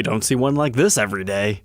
You don't see one like this every day.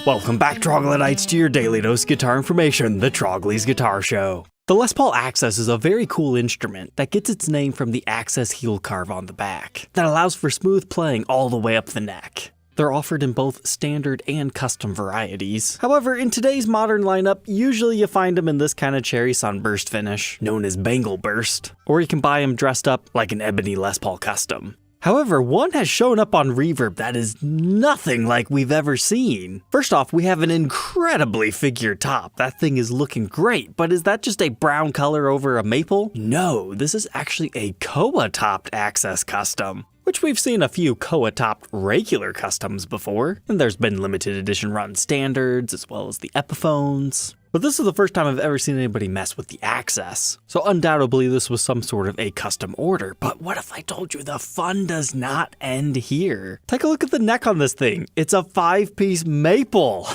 Welcome back, Troglodytes, to your daily dose of guitar information, the Trogly's Guitar Show. The Les Paul Axcess is a very cool instrument that gets its name from the Axcess heel carve on the back that allows for smooth playing all the way up the neck. They're offered in both standard and custom varieties. However, in today's modern lineup, usually you find them in this kind of cherry sunburst finish, known as Bangle Burst, or you can buy them dressed up like an ebony Les Paul custom. However, one has shown up on Reverb that is nothing like we've ever seen. First off, we have an incredibly figured top. That thing is looking great, but is that just a brown color over a maple? No, this is actually a Koa-topped Axcess custom, which we've seen a few Koa-topped regular customs before, and there's been limited edition run standards as well as the Epiphones. But this is the first time I've ever seen anybody mess with the Axcess, so undoubtedly this was some sort of a custom order. But what if I told you the fun does not end here? Take a look at the neck on this thing. It's a 5-piece maple.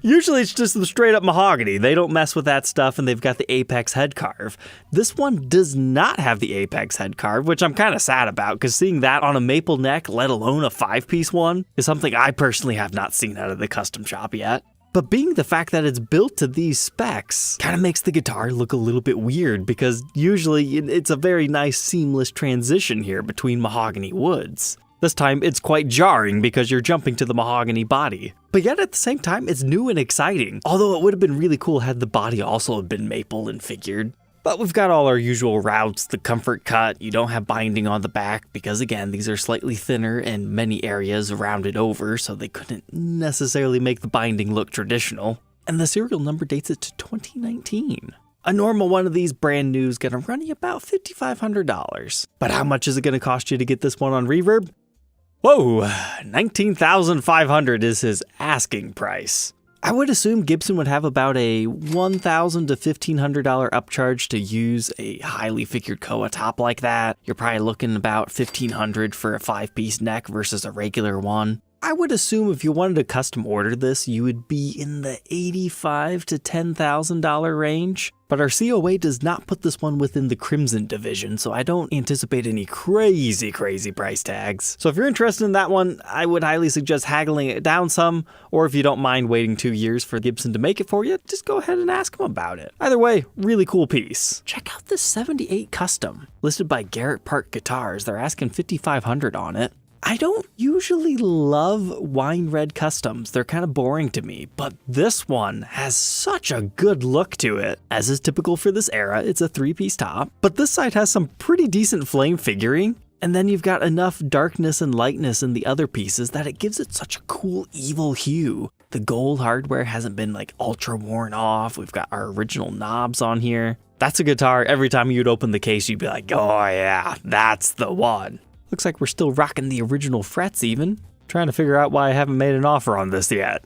Usually it's just the straight up mahogany. They don't mess with that stuff, and they've got the apex head carve. This one does not have the apex head carve, which I'm kind of sad about, because seeing that on a maple neck, let alone a 5-piece one, is something I personally have not seen out of the custom shop yet. But being the fact that it's built to these specs kind of makes the guitar look a little bit weird, because usually it's a very nice seamless transition here between mahogany woods. This time it's quite jarring because you're jumping to the mahogany body. But yet at the same time it's new and exciting, although it would have been really cool had the body also have been maple and figured. But we've got all our usual routes, the comfort cut, you don't have binding on the back because again, these are slightly thinner and many areas rounded over, so they couldn't necessarily make the binding look traditional. And the serial number dates it to 2019. A normal one of these brand new is gonna run you about $5,500. But how much is it gonna cost you to get this one on Reverb? Whoa, $19,500 is his asking price. I would assume Gibson would have about a $1,000 to $1,500 upcharge to use a highly figured Koa top like that. You're probably looking about $1,500 for a 5-piece neck versus a regular one. I would assume if you wanted to custom order this, you would be in the $85,000 to $10,000 range. But our COA does not put this one within the Crimson division, so I don't anticipate any crazy price tags. So if you're interested in that one, I would highly suggest haggling it down some, or if you don't mind waiting 2 years for Gibson to make it for you, just go ahead and ask them about it. Either way, really cool piece. Check out this 78 Custom, listed by Garrett Park Guitars. They're asking $5,500 on it. I don't usually love wine red customs, they're kind of boring to me, but this one has such a good look to it. As is typical for this era, it's a 3-piece top, but this side has some pretty decent flame figuring, and then you've got enough darkness and lightness in the other pieces that it gives it such a cool evil hue. The gold hardware hasn't been like ultra worn off, we've got our original knobs on here. That's a guitar, every time you'd open the case you'd be like, oh yeah, that's the one. Looks like we're still rocking the original frets even. Trying to figure out why I haven't made an offer on this yet.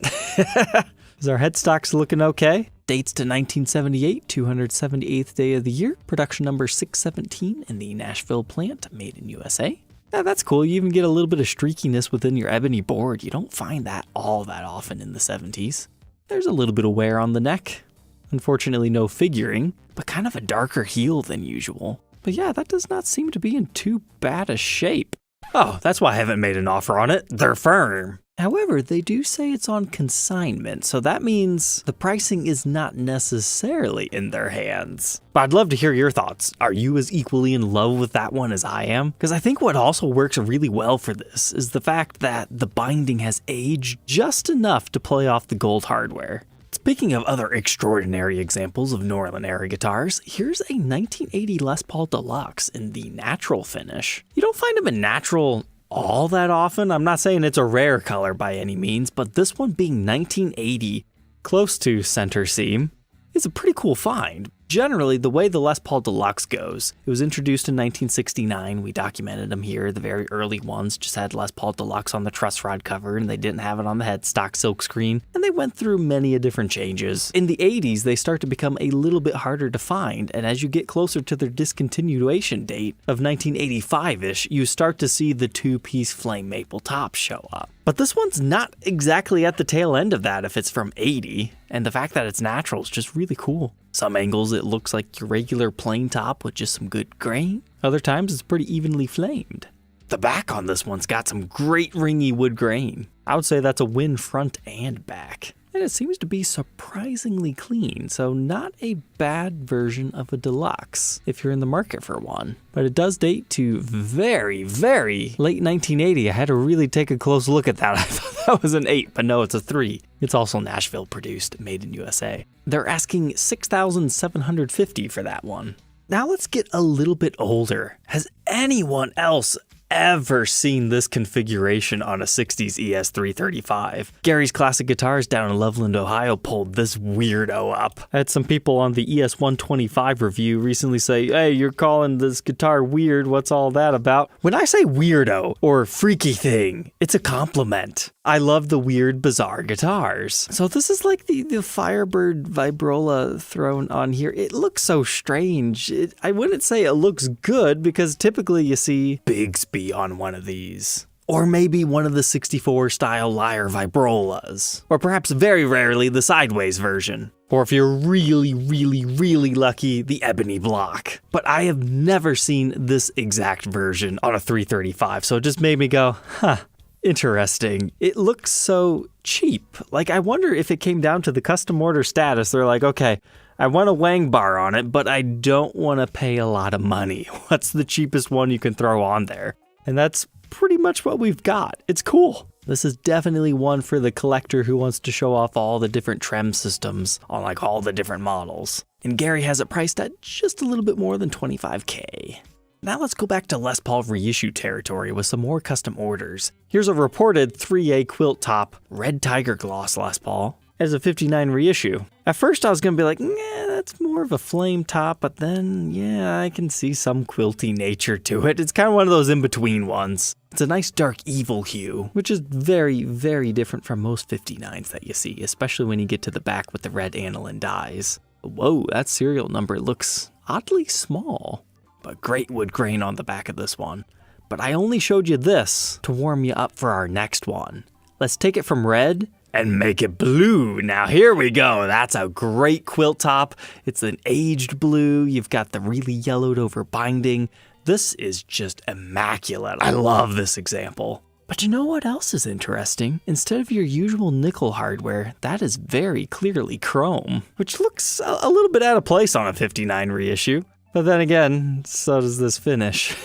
Is our headstocks looking okay? Dates to 1978, 278th day of the year. Production number 617 in the Nashville plant, made in USA. Yeah, that's cool. You even get a little bit of streakiness within your ebony board. You don't find that all that often in the 70s. There's a little bit of wear on the neck. Unfortunately, no figuring, but kind of a darker heel than usual. But yeah, that does not seem to be in too bad a shape. Oh, that's why I haven't made an offer on it. They're firm. However, they do say it's on consignment, so that means the pricing is not necessarily in their hands. But I'd love to hear your thoughts. Are you as equally in love with that one as I am? Because I think what also works really well for this is the fact that the binding has aged just enough to play off the gold hardware. Speaking of other extraordinary examples of Norland era guitars, here's a 1980 Les Paul Deluxe in the natural finish. You don't find them in natural all that often. I'm not saying it's a rare color by any means, but this one being 1980, close to center seam, is a pretty cool find. Generally, the way the Les Paul Deluxe goes, it was introduced in 1969. We documented them here. The very early ones just had Les Paul Deluxe on the truss rod cover, and they didn't have it on the headstock silkscreen, and they went through many different changes. In the 80s, they start to become a little bit harder to find, and as you get closer to their discontinuation date of 1985-ish, you start to see the 2-piece flame maple tops show up. But this one's not exactly at the tail end of that if it's from 80, and the fact that it's natural is just really cool. Some angles it looks like your regular plain top with just some good grain. Other times it's pretty evenly flamed. The back on this one's got some great ringy wood grain. I would say that's a win front and back. And it seems to be surprisingly clean, so not a bad version of a deluxe if you're in the market for one. But it does date to very, very late 1980. I had to really take a close look at that. I thought that was an 8, but no, it's a 3. It's also Nashville produced, made in USA. They're asking $6,750 for that one. Now let's get a little bit older. Has anyone else ever seen this configuration on a 60s ES335? Gary's Classic Guitars down in Loveland, Ohio pulled this weirdo up. I had some people on the ES125 review recently say, hey, you're calling this guitar weird, what's all that about? When I say weirdo or freaky thing, it's a compliment. I love the weird, bizarre guitars. So this is like the Firebird Vibrola thrown on here. It looks so strange. I wouldn't say it looks good because typically you see Bigsby on one of these. Or maybe one of the 64 style Lyre Vibrolas. Or perhaps very rarely the sideways version. Or if you're really, really, really lucky, the ebony block. But I have never seen this exact version on a 335, so it just made me go, huh. Interesting. It looks so cheap. Like, I wonder if it came down to the custom order status. They're like, okay, I want a Wang bar on it, but I don't want to pay a lot of money. What's the cheapest one you can throw on there? And that's pretty much what we've got. It's cool. This is definitely one for the collector who wants to show off all the different trem systems on like all the different models. And Gary has it priced at just a little bit more than $25K. Now let's go back to Les Paul reissue territory with some more custom orders. Here's a reported 3A quilt top, red tiger gloss Les Paul, as a 59 reissue. At first I was gonna be like, nah, that's more of a flame top, but then, yeah, I can see some quilty nature to it. It's kind of one of those in-between ones. It's a nice dark evil hue, which is very, very different from most 59s that you see, especially when you get to the back with the red aniline dyes. Whoa, that serial number looks oddly small. But great wood grain on the back of this one. But I only showed you this to warm you up for our next one. Let's take it from red and make it blue. Now here we go. That's a great quilt top. It's an aged blue. You've got the really yellowed over binding. This is just immaculate. I love this example. But you know what else is interesting? Instead of your usual nickel hardware, that is very clearly chrome, which looks a little bit out of place on a 59 reissue. But then again, so does this finish.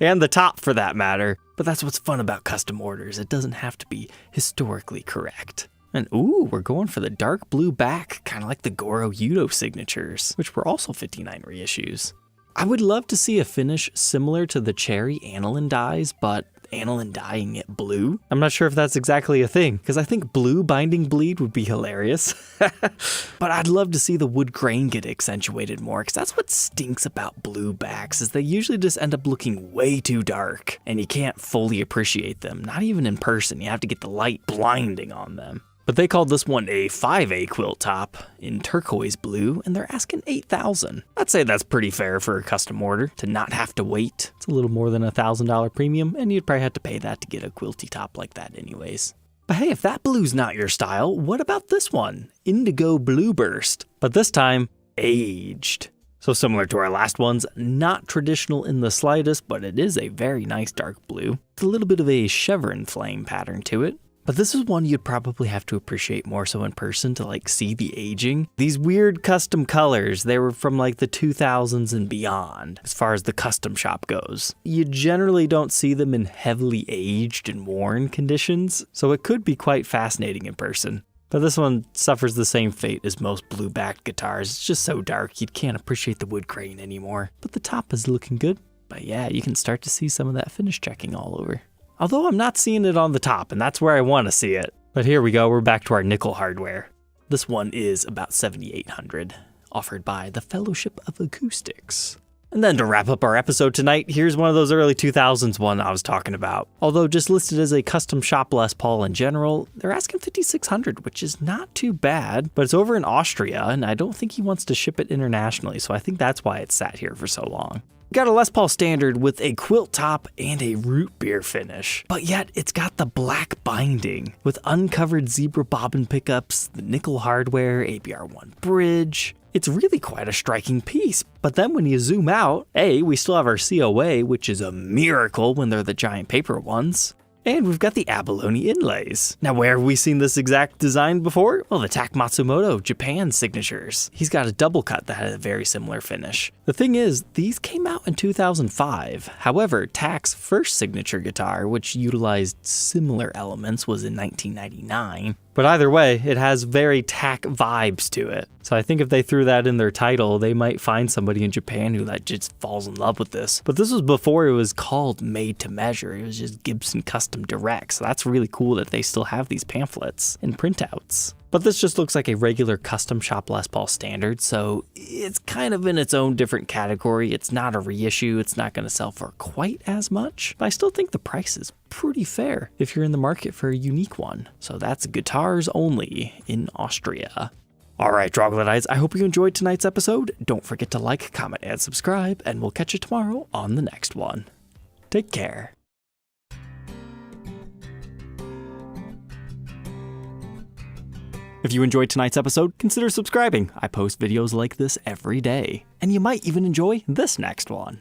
And the top for that matter. But that's what's fun about custom orders. It doesn't have to be historically correct. And ooh, we're going for the dark blue back, kind of like the Goro Udo signatures, which were also 59 reissues. I would love to see a finish similar to the cherry aniline dyes, but aniline dyeing it blue. I'm not sure if that's exactly a thing, because I think blue binding bleed would be hilarious. But I'd love to see the wood grain get accentuated more, because that's what stinks about blue backs, is they usually just end up looking way too dark, and you can't fully appreciate them, not even in person. You have to get the light blinding on them. But they called this one a 5A quilt top in turquoise blue, and they're asking $8,000. I'd say that's pretty fair for a custom order to not have to wait. It's a little more than $1,000 premium, and you'd probably have to pay that to get a quilty top like that anyways. But hey, if that blue's not your style, what about this one? Indigo Blue Burst, but this time aged. So similar to our last ones, not traditional in the slightest, but it is a very nice dark blue. It's a little bit of a chevron flame pattern to it. But this is one you'd probably have to appreciate more so in person to like see the aging. These weird custom colors, they were from like the 2000s and beyond as far as the custom shop goes. You generally don't see them in heavily aged and worn conditions, so it could be quite fascinating in person. But this one suffers the same fate as most blue-backed guitars. It's just so dark you can't appreciate the wood grain anymore. But the top is looking good. But yeah, you can start to see some of that finish checking all over. Although I'm not seeing it on the top, and that's where I want to see it. But here we go, we're back to our nickel hardware. This one is about $7,800, offered by the Fellowship of Acoustics. And then to wrap up our episode tonight, here's one of those early 2000s one I was talking about. Although just listed as a custom shop Les Paul in general, they're asking $5,600, which is not too bad, but it's over in Austria, and I don't think he wants to ship it internationally, so I think that's why it's sat here for so long. We got a Les Paul Standard with a quilt top and a root beer finish, but yet it's got the black binding with uncovered zebra bobbin pickups, the nickel hardware, ABR1 bridge. It's really quite a striking piece, but then when you zoom out, we still have our COA, which is a miracle when they're the giant paper ones. And we've got the abalone inlays. Now, where have we seen this exact design before? Well, the Tak Matsumoto Japan signatures. He's got a double cut that had a very similar finish. The thing is, these came out in 2005. However, Tak's first signature guitar, which utilized similar elements, was in 1999. But either way, it has very Tak vibes to it. So I think if they threw that in their title, they might find somebody in Japan who just falls in love with this. But this was before it was called Made to Measure. It was just Gibson Custom Direct. So that's really cool that they still have these pamphlets and printouts. But this just looks like a regular custom shop Les Paul Standard, so it's kind of in its own different category. It's not a reissue, it's not going to sell for quite as much, but I still think the price is pretty fair if you're in the market for a unique one. So that's guitars only in Austria. Alright, Troglodytes, I hope you enjoyed tonight's episode. Don't forget to like, comment, and subscribe, and we'll catch you tomorrow on the next one. Take care. If you enjoyed tonight's episode, consider subscribing. I post videos like this every day. And you might even enjoy this next one.